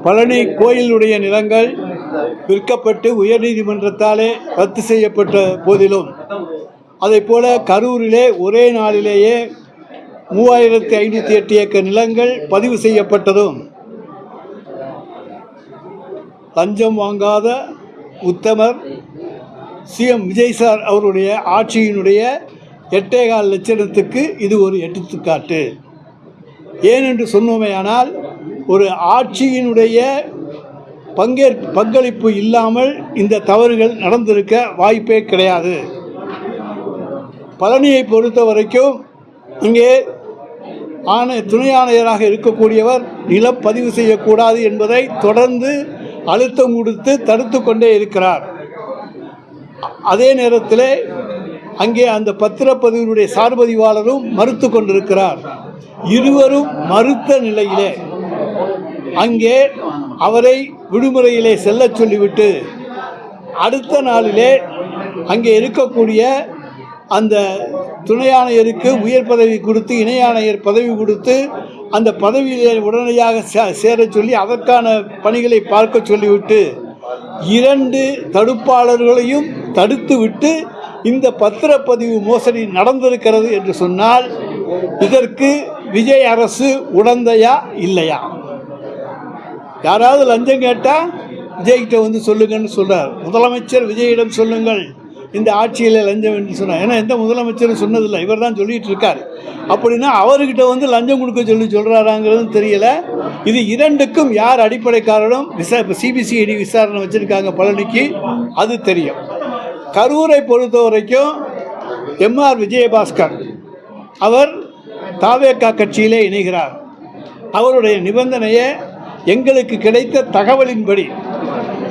பழனி கோயிலுடைய நிலங்கள் விற்கப்பட்டு உயர்நீதிமன்றத்தாலே ரத்து செய்யப்பட்ட போதிலும், அதை போல கரூரிலே ஒரே நாளிலேயே 3508 ஏக்கர் நிலங்கள் பதிவு செய்யப்பட்டதும், லஞ்சம் வாங்காத உத்தமர் சிஎம் விஜய் சார் அவருடைய ஆட்சியினுடைய 8.25 லட்சத்துக்கு இது ஒரு எடுத்துக்காட்டு. ஏனென்று சொன்னோமேயானால், ஒரு ஆட்சியினுடைய பங்களிப்பு இல்லாமல் இந்த தவறுகள் நடந்திருக்க வாய்ப்பே கிடையாது. பழனியை பொறுத்த வரைக்கும் இங்கே துணை ஆணையராக இருக்கக்கூடியவர் நிலம் பதிவு செய்யக்கூடாது என்பதை தொடர்ந்து அழுத்தம் கொடுத்து தடுத்து கொண்டே இருக்கிறார். அதே நேரத்தில் அங்கே அந்த பத்திரப்பதிவினுடைய சார்பதிவாளரும் மறுத்து கொண்டிருக்கிறார். இருவரும் மறுத்த நிலையிலே அங்கே அவரை விடுமுறையிலே செல்ல சொல்லிவிட்டு அடுத்த நாளிலே அங்கே இருக்கக்கூடிய அந்த துணை ஆணையருக்கு உயர் பதவி கொடுத்து, இணை ஆணையர் பதவி கொடுத்து, அந்த பதவியிலே உடனடியாக சேர சொல்லி அதற்கான பணிகளை பார்க்க சொல்லிவிட்டு 2 தடுப்பாளர்களையும் தடுத்து விட்டு இந்த பத்திரப்பதிவு மோசடி நடந்திருக்கிறது என்று சொன்னால், இதற்கு விஜய் அரசு உடந்தையா இல்லையா? யாராவது லஞ்சம் கேட்டால் விஜய்கிட்ட வந்து சொல்லுங்கன்னு சொல்கிறார். முதலமைச்சர் விஜயிடம் சொல்லுங்கள் இந்த ஆட்சியில் லஞ்சம் என்று சொன்னார். ஏன்னா எந்த முதலமைச்சரும் சொன்னதில்லை, இவர் தான் சொல்லிகிட்டு இருக்கார். அப்படின்னா அவர்கிட்ட வந்து லஞ்சம் கொடுக்க சொல்கிறாராங்கிறதும் தெரியல. இது 2க்கும் யார் அடிப்படை காரணம்? சிபிசிஐடி விசாரணை வச்சுருக்காங்க பழனிக்கு, அது தெரியும். கரூரை பொறுத்த வரைக்கும் எம்ஆர் விஜயபாஸ்கர் அவர் தாவேகா கட்சியிலே இணைகிறார். அவருடைய நிபந்தனையை எங்களுக்கு கிடைத்த தகவலின்படி,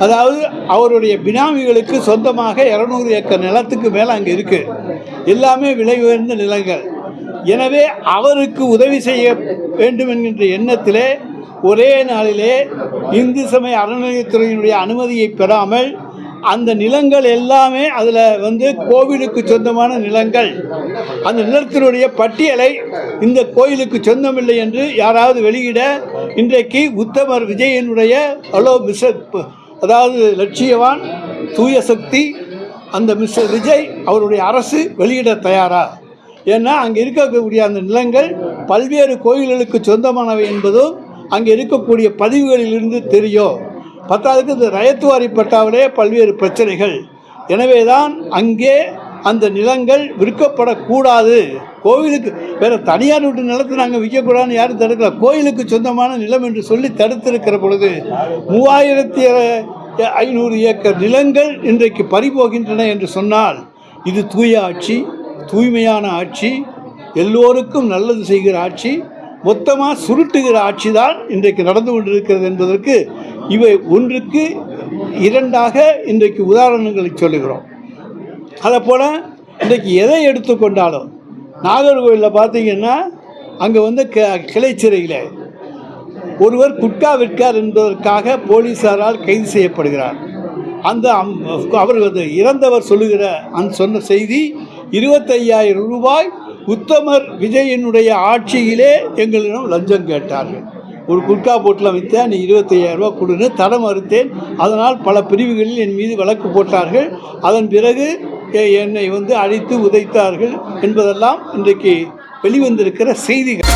அதாவது அவருடைய பினாமிகளுக்கு சொந்தமாக 200 ஏக்கர் நிலத்துக்கு மேலே அங்கே இருக்குது. எல்லாமே விலை உயர்ந்த நிலங்கள். எனவே அவருக்கு உதவி செய்ய வேண்டும் என்கின்ற எண்ணத்திலே ஒரே நாளிலே இந்து சமய அறநிலையத்துறையினுடைய அனுமதியை பெறாமல் அந்த நிலங்கள் எல்லாமே அதில் வந்து கோவிலுக்கு சொந்தமான நிலங்கள், அந்த நிலத்தினுடைய பட்டியலை இந்த கோயிலுக்கு சொந்தமில்லை என்று யாராவது வெளியிட இன்றைக்கு உத்தமர் விஜயனுடைய அதாவது லட்சியவான் தூய சக்தி அந்த மிஸ்டர் விஜய் அவருடைய அரசு வெளியிட தயாரா? ஏன்னா அங்கே இருக்கக்கூடிய அந்த நிலங்கள் பல்வேறு கோயில்களுக்கு சொந்தமானவை என்பதும் அங்கே இருக்கக்கூடிய பதிவுகளிலிருந்து தெரியும். பத்தாவதுக்கு இந்த ரயத்துவாரி பட்டாவிலே பல்வேறு பிரச்சனைகள். எனவே தான் அங்கே அந்த நிலங்கள் விற்கப்படக்கூடாது. கோவிலுக்கு வேறு தனியார் வீட்டு நிலத்தை நாங்கள் விற்கக்கூடாதுன்னு யாரும் தடுக்கல. கோயிலுக்கு சொந்தமான நிலம் என்று சொல்லி தடுத்திருக்கிற பொழுது 3500 ஏக்கர் நிலங்கள் இன்றைக்கு பறிபோகின்றன என்று சொன்னால், இது தூய ஆட்சி, தூய்மையான ஆட்சி, எல்லோருக்கும் நல்லது செய்கிற ஆட்சி, மொத்தமாக சுருட்டுகிற ஆட்சி தான் இன்றைக்கு நடந்து கொண்டிருக்கிறது என்பதற்கு இவை 1க்கு 2ஆக இன்றைக்கு உதாரணங்களை சொல்லுகிறோம். அதை போல் இன்றைக்கு எதை எடுத்துக்கொண்டாலும் நாகர்கோவிலில் பார்த்தீங்கன்னா அங்கே வந்து கிளை சிறையில் ஒருவர் குட்கா விற்கார் என்பதற்காக போலீஸாரால் கைது செய்யப்படுகிறார். அவர் இறந்தவர் சொல்லுகிற சொன்ன செய்தி 25,000 ரூபாய் உத்தமர் விஜயனுடைய ஆட்சியிலே எங்களிடம் லஞ்சம் கேட்டார்கள். ஒரு குட்கா போட்டில் விற்றேன், நீ 25,000 ரூபா கொடுன்னு தரம் மறுத்தேன். அதனால் பல பிரிவுகளில் என் மீது வழக்கு போட்டார்கள். அதன் பிறகு என்னை வந்து அடித்து உதைத்தார்கள் என்பதெல்லாம் இன்றைக்கு வெளிவந்திருக்கிற செய்திகள்.